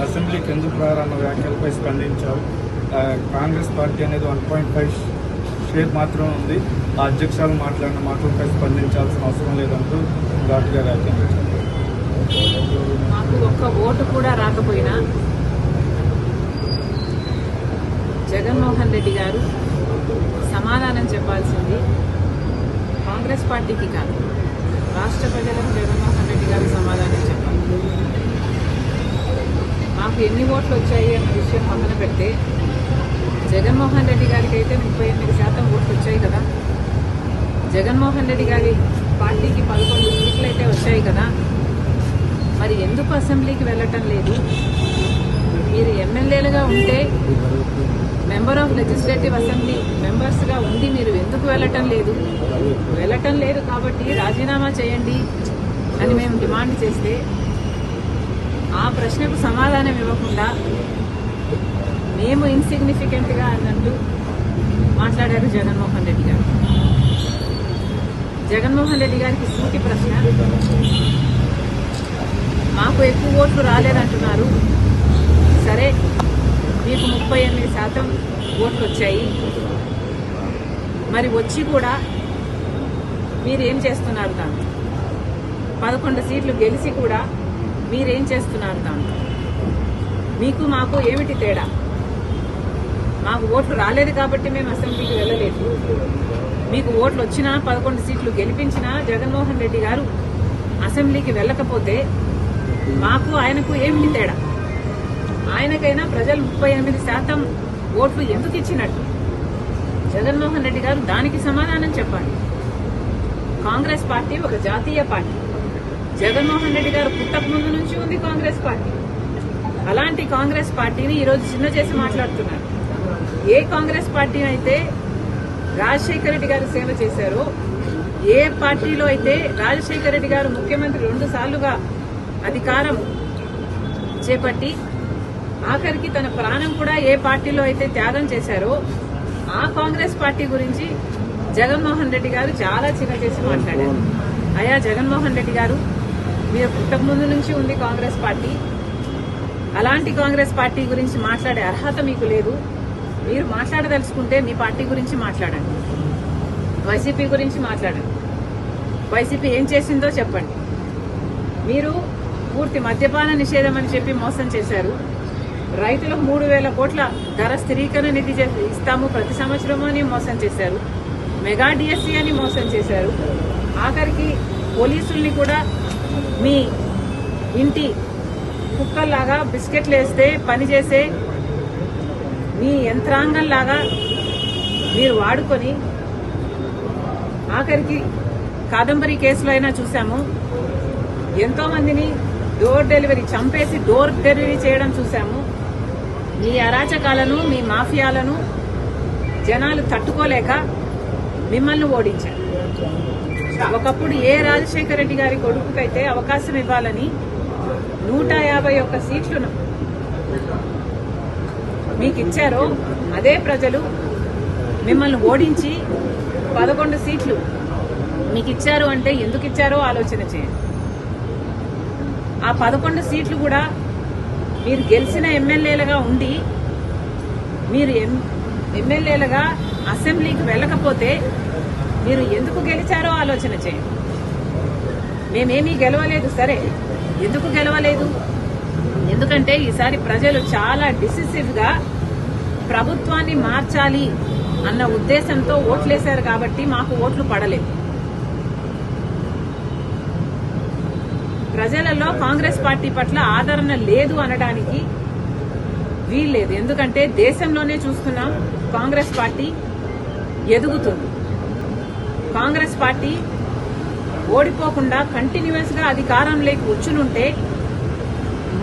అసెంబ్లీకి ఎందుకు రారన్న వ్యాఖ్యలపై స్పందించారు. కాంగ్రెస్ పార్టీ అనేది 1.5 షేర్ మాత్రం ఉంది. ఆ అధ్యక్షులు మాట్లాడిన మాటలపై స్పందించాల్సిన అవసరం లేదంటూ ఘాటుగా వ్యాఖ్యానించారు. మాకు ఒక్క ఓటు కూడా రాకపోయినా జగన్మోహన్ రెడ్డి గారు సమాధానం చెప్పాల్సింది కాంగ్రెస్ పార్టీకి కాదు, రాష్ట్ర ప్రజలకు జగన్మోహన్ రెడ్డి గారు సమాధానం చెప్పాలి. మాకు ఎన్ని ఓట్లు వచ్చాయి అన్న విషయం పక్కన పెడితే జగన్మోహన్ రెడ్డి గారికి అయితే 38% ఓట్లు వచ్చాయి కదా. జగన్మోహన్ రెడ్డి గారి పార్టీకి 11 సీట్లు అయితే వచ్చాయి కదా. మరి ఎందుకు అసెంబ్లీకి వెళ్ళటం లేదు? మీరు ఎమ్మెల్యేలుగా ఉంటే మెంబర్ ఆఫ్ లెజిస్లేటివ్ అసెంబ్లీ మెంబర్స్గా ఉండి మీరు ఎందుకు వెళ్ళటం లేదు? వెళ్ళటం లేదు కాబట్టి రాజీనామా చేయండి అని మేము డిమాండ్ చేస్తే ఆ ప్రశ్నకు సమాధానం ఇవ్వకుండా మేము ఇన్సిగ్నిఫికెంట్గా అన్నట్టు మాట్లాడారు జగన్మోహన్ రెడ్డి గారు. జగన్మోహన్ రెడ్డి గారికి సూటి ప్రశ్న, మాకు ఎక్కువ ఓట్లు రాలేదంటున్నారు. సరే, మీకు 38% ఓట్లు వచ్చాయి. మరి వచ్చి కూడా మీరేం చేస్తున్నారు? దాంట్లో 11 సీట్లు గెలిచి కూడా మీరేం చేస్తున్నారు? దాంట్లో మీకు మాకు ఏమిటి తేడా? మాకు ఓట్లు రాలేదు కాబట్టి మేము అసెంబ్లీకి వెళ్ళలేదు. మీకు ఓట్లు వచ్చినా 11 సీట్లు గెలిపించినా జగన్మోహన్ రెడ్డి గారు అసెంబ్లీకి వెళ్ళకపోతే మాకు ఆయనకు ఏమిటి తేడా? ఆయనకైనా ప్రజలు 38% ఓట్లు ఎందుకు ఇచ్చినట్టు జగన్మోహన్ రెడ్డి గారు దానికి సమాధానం చెప్పాలి. కాంగ్రెస్ పార్టీ ఒక జాతీయ పార్టీ. జగన్మోహన్ రెడ్డి గారు పుట్టక ముందు నుంచి ఉంది కాంగ్రెస్ పార్టీ. అలాంటి కాంగ్రెస్ పార్టీని ఈరోజు చిన్న చేసి మాట్లాడుతున్నారు. ఏ కాంగ్రెస్ పార్టీ అయితే రాజశేఖర రెడ్డి గారు సేవ చేశారో, ఏ పార్టీలో అయితే రాజశేఖర రెడ్డి గారు ముఖ్యమంత్రి 2 సార్లుగా అధికారం చేపట్టి ఆఖరికి తన ప్రాణం కూడా ఏ పార్టీలో అయితే త్యాగం చేశారో ఆ కాంగ్రెస్ పార్టీ గురించి జగన్మోహన్ రెడ్డి గారు చాలా చిన్న చేసి మాట్లాడారు. అయ్యా జగన్మోహన్ రెడ్డి గారు, మీరు పుట్టక ముందు నుంచి ఉంది కాంగ్రెస్ పార్టీ. అలాంటి కాంగ్రెస్ పార్టీ గురించి మాట్లాడే అర్హత మీకు లేదు. మీరు మాట్లాడదలుచుకుంటే మీ పార్టీ గురించి మాట్లాడండి, వైసీపీ గురించి మాట్లాడండి. వైసీపీ ఏం చేసిందో చెప్పండి. మీరు పూర్తి మద్యపాన నిషేధం అని చెప్పి మోసం చేశారు. రైతులకు 3,000 కోట్ల ధర స్థిరీకరణ నిధి ఇస్తాము ప్రతి సంవత్సరము అని మోసం చేశారు. మెగా డిఎస్సీ అని మోసం చేశారు. ఆఖరికి పోలీసుల్ని కూడా మీ ఇంటి కుక్కల్లాగా బిస్కెట్లు వేస్తే పనిచేసే మీ యంత్రాంగంలాగా మీరు వాడుకొని ఆఖరికి కాదంబరి కేసులో అయినా చూసాము, ఎంతో మందిని డోర్ డెలివరీ చంపేసి డోర్ డెలివరీ చేయడం చూసాము. మీ అరాచకాలను, మీ మాఫియాలను జనాలు తట్టుకోలేక మిమ్మల్ని ఓడించారు. ఒకప్పుడు ఏ రాజశేఖర రెడ్డి గారి కొడుకుకైతే అవకాశం ఇవ్వాలని 151 సీట్లను మీకు ఇచ్చారో అదే ప్రజలు మిమ్మల్ని ఓడించి 11 సీట్లు మీకు ఇచ్చారు అంటే ఎందుకు ఇచ్చారో ఆలోచన చేయండి. ఆ 11 సీట్లు కూడా మీరు గెలిచిన ఎమ్మెల్యేలుగా ఉండి మీరు ఎమ్మెల్యేలుగా అసెంబ్లీకి వెళ్ళకపోతే మీరు ఎందుకు గెలిచారో ఆలోచన చేయండి. మేమేమీ గెలవలేదు. సరే, ఎందుకు గెలవలేదు? ఎందుకంటే ఈసారి ప్రజలు చాలా డిసిసివ్గా ప్రభుత్వాన్ని మార్చాలి అన్న ఉద్దేశంతో ఓట్లేశారు కాబట్టి మాకు ఓట్లు పడలేదు. ప్రజలలో కాంగ్రెస్ పార్టీ పట్ల ఆదరణ లేదు అనడానికి వీల్లేదు. ఎందుకంటే దేశంలోనే చూస్తున్నాం, కాంగ్రెస్ పార్టీ ఎదుగుతుంది. కాంగ్రెస్ పార్టీ ఓడిపోకుండా కంటిన్యూస్ గా అధికారంలోకి వచ్చునుంటే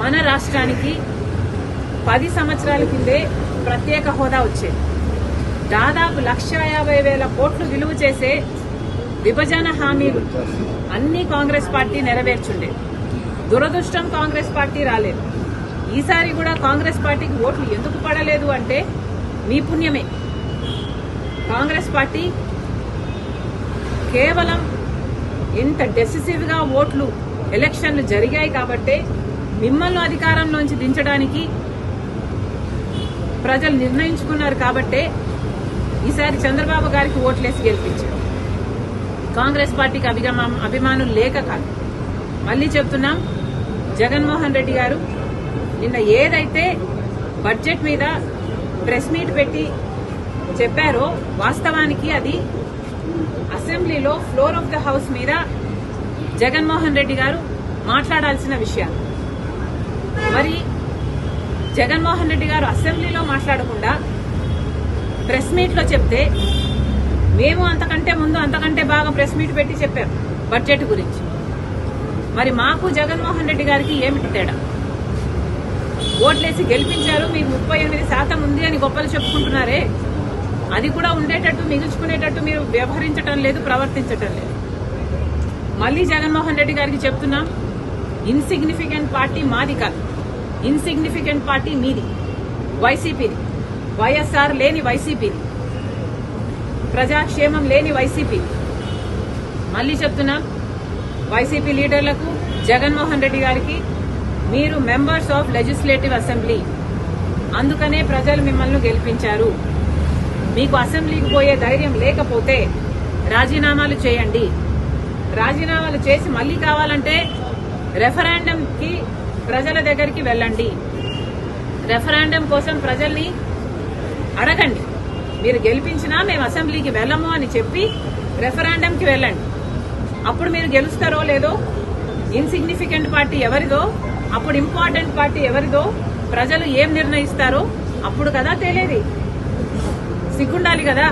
మన రాష్ట్రానికి 10 సంవత్సరాల కిందే ప్రత్యేక హోదా వచ్చేది. దాదాపు 1,50,000 కోట్లు విలువ చేసే విభజన హామీలు అన్ని కాంగ్రెస్ పార్టీ నెరవేర్చుండే. దురదృష్టం కాంగ్రెస్ పార్టీ రాలేదు. ఈసారి కూడా కాంగ్రెస్ పార్టీకి ఓట్లు ఎందుకు పడలేదు అంటే మీ పుణ్యమే. కాంగ్రెస్ పార్టీ కేవలం ఇంత డెసిసివ్ గా ఓట్లు ఎలక్షన్లు జరిగాయి కాబట్టే మిమ్మల్ని అధికారంలోంచి దించడానికి ప్రజలు నిర్ణయించుకున్నారు కాబట్టే ఈసారి చంద్రబాబు గారికి ఓట్లేసి గెలిపించారు. కాంగ్రెస్ పార్టీకి అభిమానులు లేక కాదు. మళ్లీ చెప్తున్నాం, జగన్మోహన్ రెడ్డి గారు నిన్న ఏదైతే బడ్జెట్ మీద ప్రెస్ మీట్ పెట్టి చెప్పారో వాస్తవానికి అది అసెంబ్లీలో ఫ్లోర్ ఆఫ్ ద హౌస్ మీద జగన్మోహన్ రెడ్డి గారు మాట్లాడాల్సిన విషయాలు. మరి జగన్మోహన్ రెడ్డి గారు అసెంబ్లీలో మాట్లాడకుండా ప్రెస్ మీట్ లో చెప్తే మేము అంతకంటే ముందు అంతకంటే బాగా ప్రెస్ మీట్ పెట్టి చెప్పారు బడ్జెట్ గురించి. మరి మాకు జగన్మోహన్ రెడ్డి గారికి ఏమిటి తేడా? ఓట్లేసి గెలిపించారు, మీకు 38% ఉంది అని గొప్పలు చెప్పుకుంటున్నారే, అది కూడా ఉండేటట్టు మిగుల్చుకునేటట్టు మీరు వ్యవహరించటం లేదు, ప్రవర్తించటం లేదు. మళ్లీ జగన్మోహన్ రెడ్డి గారికి చెప్తున్నాం, ఇన్సిగ్నిఫికెంట్ పార్టీ మాది కాదు, ఇన్సిగ్నిఫికెంట్ పార్టీ మీది, వైసీపీది. వైఎస్ఆర్ లేని వైసీపీది, ప్రజాక్షేమం లేని వైసీపీ. మళ్లీ చెప్తున్నాం, వైసీపీ లీడర్లకు, జగన్మోహన్ రెడ్డి గారికి, మీరు మెంబర్స్ ఆఫ్ లెజిస్లేటివ్ అసెంబ్లీ, అందుకనే ప్రజలు మిమ్మల్ని గెలిపించారు. మీకు అసెంబ్లీకి పోయే ధైర్యం లేకపోతే రాజీనామాలు చేయండి. రాజీనామాలు చేసి మళ్లీ కావాలంటే రెఫరెండంకి ప్రజల దగ్గరికి వెళ్ళండి. రెఫరెండం కోసం ప్రజల్ని అడగండి. మీరు గెలిపించినా మేము అసెంబ్లీకి వెళ్ళము అని చెప్పి రెఫరెండంకి వెళ్ళండి. అప్పుడు మీరు గెలుస్తారో లేదో, ఇన్సిగ్నిఫికెంట్ పార్టీ ఎవరిదో, అప్పుడు ఇంపార్టెంట్ పార్టీ ఎవరిదో, ప్రజలు ఏం నిర్ణయిస్తారో అప్పుడు కదా తెలియదు. సిగ్గుండాలి కదా.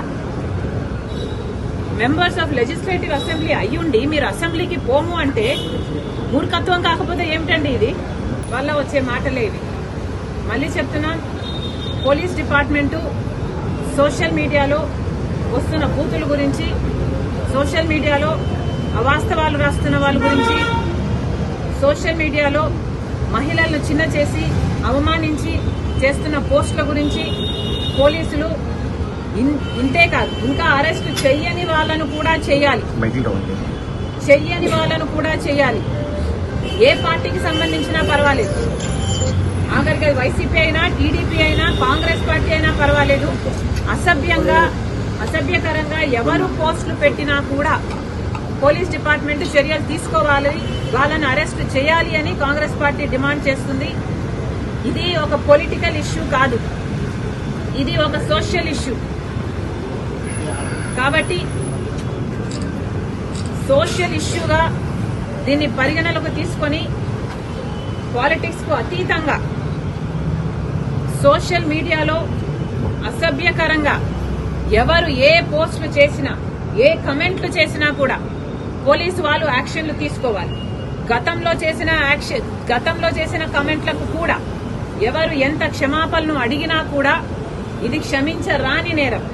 మెంబర్స్ ఆఫ్ లెజిస్లేటివ్ అసెంబ్లీ అయ్యుండి మీరు అసెంబ్లీకి పోము అంటే మూర్ఖత్వం కాకపోతే ఏమిటండి ఇది? వల్ల వచ్చే మాటలే ఇవి. మళ్లీ చెప్తున్నాను, పోలీస్ డిపార్ట్మెంటు సోషల్ మీడియాలో వస్తున్న బూతుల గురించి, సోషల్ మీడియాలో అవాస్తవాలు రాస్తున్న వాళ్ళ గురించి, సోషల్ మీడియాలో మహిళలను చిన్న చేసి అవమానించి చేస్తున్న పోస్టుల గురించి పోలీసులు ఇంతే కాదు, ఇంకా అరెస్టు చెయ్యని వాళ్ళను కూడా చేయాలి. చెయ్యని వాళ్ళను కూడా చేయాలి. ఏ పార్టీకి సంబంధించినా పర్వాలేదు, ఆఖరికి వైసీపీ అయినా, టీడీపీ అయినా, కాంగ్రెస్ పార్టీ అయినా పర్వాలేదు. అసభ్యకరంగా ఎవరు పోస్టులు పెట్టినా కూడా పోలీస్ డిపార్ట్మెంట్ చర్యలు తీసుకోవాలి, వాళ్ళని అరెస్ట్ చేయాలి అని కాంగ్రెస్ పార్టీ డిమాండ్ చేస్తుంది. ఇది ఒక పొలిటికల్ ఇష్యూ కాదు, ఇది ఒక సోషల్ ఇష్యూ. కాబట్టి సోషల్ ఇష్యూగా దీన్ని పరిగణలోకి తీసుకొని పాలిటిక్స్ కు అతీతంగా సోషల్ మీడియాలో అసభ్యకరంగా ఎవరు ఏ పోస్టులు చేసినా, ఏ కమెంట్లు చేసినా కూడా పోలీసు వాళ్ళు యాక్షన్లు తీసుకోవాలి. గతంలో చేసిన కమెంట్లకు కూడా ఎవరు ఎంత క్షమాపణలు అడిగినా కూడా ఇది క్షమించరాని నేరం.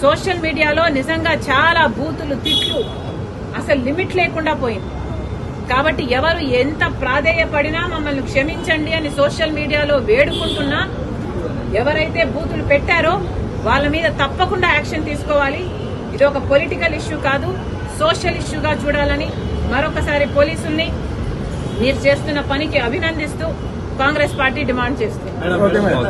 సోషల్ మీడియాలో నిజంగా చాలా బూతులు, తిట్లు, అసలు లిమిట్ లేకుండా పోయింది. కాబట్టి ఎవరు ఎంత ప్రాధేయపడినా మమ్మల్ని క్షమించండి అని సోషల్ మీడియాలో వేడుకుంటున్నా, ఎవరైతే బూతులు పెట్టారో వాళ్ళ మీద తప్పకుండా యాక్షన్ తీసుకోవాలి. ఇది ఒక పొలిటికల్ ఇష్యూ కాదు, సోషల్ ఇష్యూగా చూడాలని మరొకసారి పోలీసుల్ని మీరు చేస్తున్న పనికి అభినందిస్తూ కాంగ్రెస్ పార్టీ డిమాండ్ చేస్తుంది.